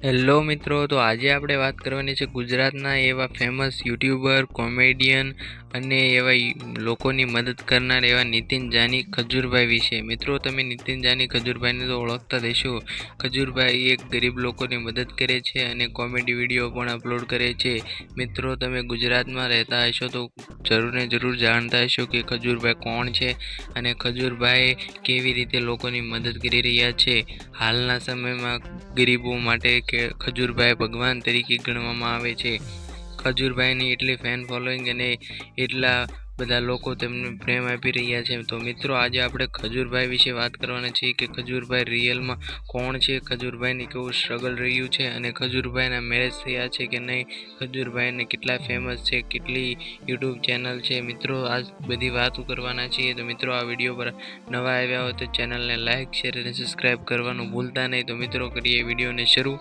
Hello મિત્રો, તો આજે આપણે વાત કરવાની છે ગુજરાતના એવા ફેમસ યુટ્યુબર, કોમેડિયન અને એવા લોકોની મદદ કરનાર એવા નીતિન જાની ખજૂરભાઈ વિશે. મિત્રો, તમે નીતિન જાની ખજૂરભાઈને તો ઓળખતા દેશો. ખજૂરભાઈ એક ગરીબ લોકોની મદદ કરે છે અને કોમેડી વિડીયો પણ અપલોડ કરે છે. મિત્રો, તમે ગુજરાતમાં રહેતા હશો તો જરૂર ને જરૂર જાણતા હશો કે ખજૂરભાઈ કોણ છે અને ખજૂરભાઈ કેવી રીતે લોકોની મદદ કરી રહ્યા છે. હાલના સમયમાં ગરીબો માટે કે ખજૂરભાઈ ભગવાન તરીકે ગણવામાં આવે છે. ખજૂરભાઈની એટલી ફેન ફોલોઈંગ અને એટલા બધા લોકો તેમને પ્રેમ આપી રહ્યા છે. તો મિત્રો, આજે આપણે ખજૂરભાઈ વિશે વાત કરવાના છીએ કે ખજૂરભાઈ રિયલમાં કોણ છે, ખજૂરભાઈને કેવું સ્ટ્રગલ રહ્યું છે અને ખજૂરભાઈના મેરેજ થયા છે કે નહીં, ખજૂરભાઈને કેટલા ફેમસ છે, કેટલી યુટ્યુબ ચેનલ છે. મિત્રો, આ બધી વાતો કરવાના છીએ. તો મિત્રો, આ વિડીયો પર નવા આવ્યા હોય તો ચેનલને લાઇક, શેર અને સબસ્ક્રાઈબ કરવાનું ભૂલતા નહીં. તો મિત્રો, કરીએ વિડીયોને શરૂ.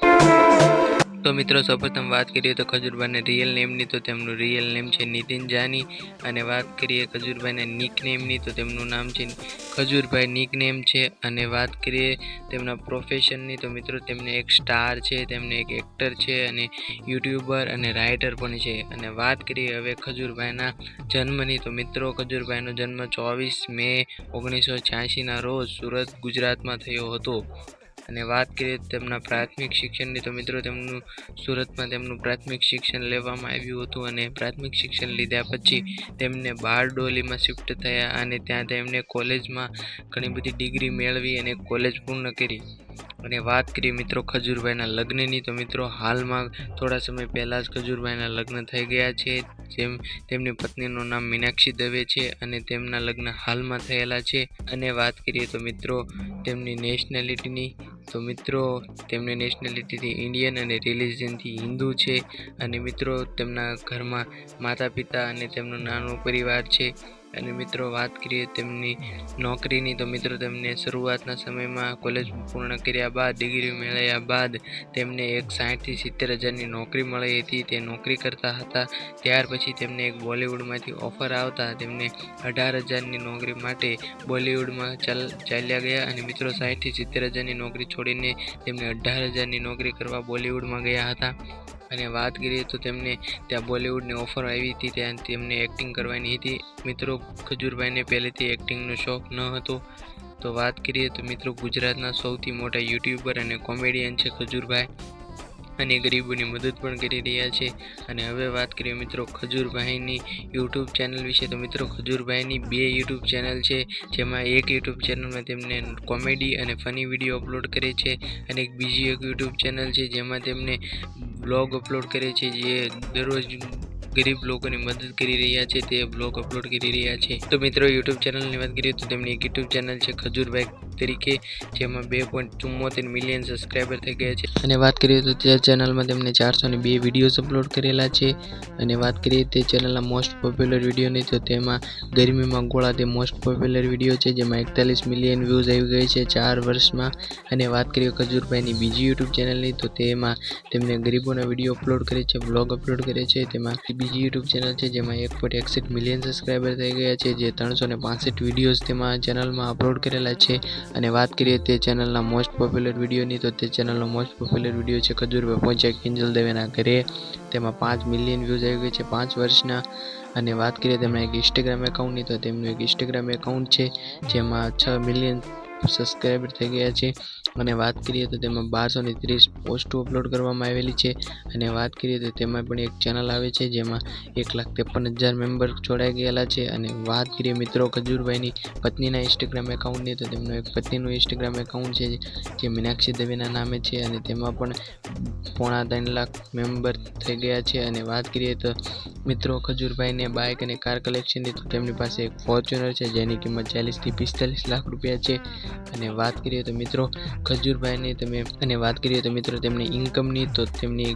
તો મિત્રો, સૌપ્રથમ વાત કરીએ તો ખજૂરભાઈના રિયલ નેમની, તો તેમનું રિયલ નેમ છે નીતિન જાની. અને વાત કરીએ ખજૂરભાઈના નિક નેમની, તો તેમનું નામ છે ખજૂરભાઈ નિક નેમ છે. અને વાત કરીએ તેમના પ્રોફેશનની, તો મિત્રો તેમને એક સ્ટાર છે, તેમને એક એક્ટર છે અને યુટ્યુબર અને રાઇટર પણ છે. અને વાત કરીએ હવે ખજૂરભાઈના જન્મની, તો મિત્રો ખજૂરભાઈનો જન્મ 24 મે 1986ના રોજ સુરત, ગુજરાતમાં થયો હતો. અને વાત કરીએ તેમના પ્રાથમિક શિક્ષણની, તો મિત્રો તેમનું સુરતમાં તેમનું પ્રાથમિક શિક્ષણ લેવામાં આવ્યું હતું. અને પ્રાથમિક શિક્ષણ લીધા પછી તેમને બારડોલીમાં શિફ્ટ થયા અને ત્યાં તેમને કોલેજમાં ઘણી બધી ડિગ્રી મેળવી અને કોલેજ પૂર્ણ કરી. અને વાત કરીએ મિત્રો ખજૂરભાઈના લગ્નની, તો મિત્રો હાલમાં થોડા સમય પહેલાં જ ખજૂરભાઈના લગ્ન થઈ ગયા છે. તેમની પત્નીનું નામ મીનાક્ષી દવે છે અને તેમના લગ્ન હાલમાં થયેલા છે. અને વાત કરીએ તો મિત્રો તેમની નેશનાલિટીની, તો મિત્રો તેમની નેશનાલિટીથી ઇન્ડિયન અને રિલિજનથી હિન્દુ છે. અને મિત્રો તેમના ઘરમાં માતા પિતા અને તેમનો નાનો પરિવાર છે. અને મિત્રો વાત કરીએ તેમની નોકરીની, તો મિત્રો તેમને શરૂઆતના સમયમાં કોલેજ પૂર્ણ કર્યા બાદ, ડિગ્રી મેળવ્યા બાદ તેમને એક 60,000 થી 70,000ની નોકરી મળી હતી. તે નોકરી કરતા હતા. ત્યાર પછી તેમને એક બોલિવૂડમાંથી ઓફર આવતા તેમને 18,000ની નોકરી માટે બોલિવૂડમાં ચાલ્યા ગયા. અને મિત્રો 60,000 થી 70,000ની નોકરી છોડીને તેમને 18,000ની નોકરી કરવા બોલિવૂડમાં ગયા હતા. અને વાત કરીએ તો તેમને ત્યાં બોલિવૂડની ઓફર આવી હતી, ત્યાં તેમને એક્ટિંગ કરવાની હતી. મિત્રો ખજૂરભાઈને પહેલેથી એક્ટિંગનો શોખ ન હતો. તો વાત કરીએ તો મિત્રો ગુજરાતના સૌથી મોટા યુટ્યુબર અને કોમેડિયન છે ખજૂરભાઈ, અને ગરીબોની મદદ પણ કરી રહ્યા છે. અને હવે વાત કરીએ મિત્રો ખજૂરભાઈની યુટ્યુબ ચેનલ વિશે, તો મિત્રો ખજૂરભાઈની 2 યુટ્યુબ ચેનલ છે, જેમાં એક યુટ્યુબ ચેનલમાં તેમને કોમેડી અને ફની વિડીયો અપલોડ કરે છે અને એક બીજી એક યુટ્યુબ ચેનલ છે જેમાં તેમને બ્લોગ અપલોડ કરે છે, જે દરરોજ ગરીબ લોકોની મદદ કરી રહ્યા છે, તે બ્લોગ અપલોડ કરી રહ્યા છે. તો મિત્રો યુટ્યુબ ચેનલની વાત કરીએ તો તેમની એક યુટ્યુબ ચેનલ છે ખજૂરભાઈ તરીકે, જેમાં 2.74 મિલિયન સબસ્ક્રાઈબર થઈ ગયા છે. અને વાત કરીએ તો તે ચેનલમાં તેમને 402 વિડીયોઝ અપલોડ કરેલા છે. અને વાત કરીએ તે ચેનલના મોસ્ટ પોપ્યુલર વિડીયોની, તો તેમાં ગરમીમાં ગોળા તે મોસ્ટ પોપ્યુલર વિડીયો છે, જેમાં 41 મિલિયન વ્યૂઝ આવી ગઈ છે 4 વર્ષમાં. અને વાત કરીએ ખજૂરભાઈની બીજી યુટ્યુબ ચેનલની, તો તેમાં તેમને ગરીબોના વિડીયો અપલોડ કરે છે, બ્લોગ અપલોડ કરે છે. તેમાં બીજી યુટ્યુબ ચેનલ છે જેમાં 1.61 મિલિયન સબસ્ક્રાઈબર થઈ ગયા છે, જે 365 વિડીયોઝ તેમાં ચેનલમાં અપલોડ કરેલા છે. અને વાત કરીએ તે ચેનલના મોસ્ટ પોપ્યુલર વિડીયોની, તો તે ચેનલનો મોસ્ટ પોપ્યુલર વિડીયો છે ખજૂરભાઈ પહોંચ્યા કિંજલ દવેના ઘરે, તેમાં 5 મિલિયન વ્યૂઝ આવી ગઈ છે 5 વર્ષના. અને વાત કરીએ તેમના એક ઇન્સ્ટાગ્રામ એકાઉન્ટની, તો તેમનું એક ઇન્સ્ટાગ્રામ એકાઉન્ટ છે જેમાં 6 મિલિયન સબસ્ક્રાઈબર થઈ ગયા છે. અને વાત કરીએ તો તેમાં 1230 પોસ્ટો અપલોડ કરવામાં આવેલી છે. અને વાત કરીએ તો તેમાં પણ એક ચેનલ આવે છે જેમાં 1,53,000 મેમ્બર જોડાઈ ગયેલા છે. અને વાત કરીએ મિત્રો ખજૂરભાઈની પત્નીના ઇન્સ્ટાગ્રામ એકાઉન્ટની, તો તેમનું એક પત્નીનું ઇન્સ્ટાગ્રામ એકાઉન્ટ છે જે મીનાક્ષી દવેના નામે છે, અને તેમાં પણ 3.25 લાખ મેમ્બર થઈ ગયા છે. અને વાત કરીએ તો મિત્રો ખજૂરભાઈને બાઇક અને કાર કલેક્શનની, તો તેમની પાસે એક ફોર્ચ્યુનર છે જેની કિંમત 40 થી 45 લાખ રૂપિયા છે. અને વાત કરીએ તો મિત્રો ખજૂરભાઈને તમે, અને વાત કરીએ તો મિત્રો તેમની ઇન્કમની, તો તેમની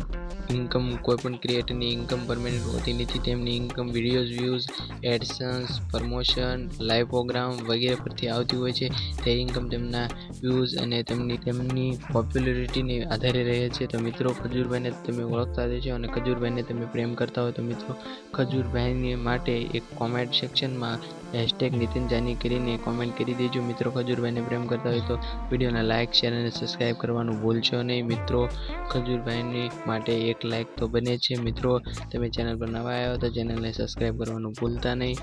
ઇન્કમ કોઈપણ ક્રિએટરની ઇન્કમ પરમેનન્ટ હોતી નથી. તેમની income videos, views, AdSense, promotion, live program વગેરે પરથી આવતી હોય છે. તે ઇન્કમ તેમના વ્યૂઝ અને તેમની પોપ્યુલરિટીને આધારે રહે છે. તો મિત્રો, ખજૂરભાઈને તમે ઓળખતા રહેશો અને ખજૂરભાઈને તમે પ્રેમ કરતા હોય તો મિત્રો, ખજૂરભાઈને માટે એક કોમેન્ટ સેક્શનમાં #નીતિન જાની કરીને કોમેન્ટ કરી દેજો. મિત્રો, ખજૂરભાઈને પ્રેમ કરતા હોય તો વિડીયોને લાઇક, શેર અને સબસ્ક્રાઈબ કરવાનું ભૂલશો નહીં. મિત્રો, ખજૂરભાઈની માટે એક લાઇક તો બને છે. મિત્રો, તમે ચેનલ પર નવા આવ્યા તો ચેનલને સબસ્ક્રાઈબ કરવાનું ભૂલતા નહીં.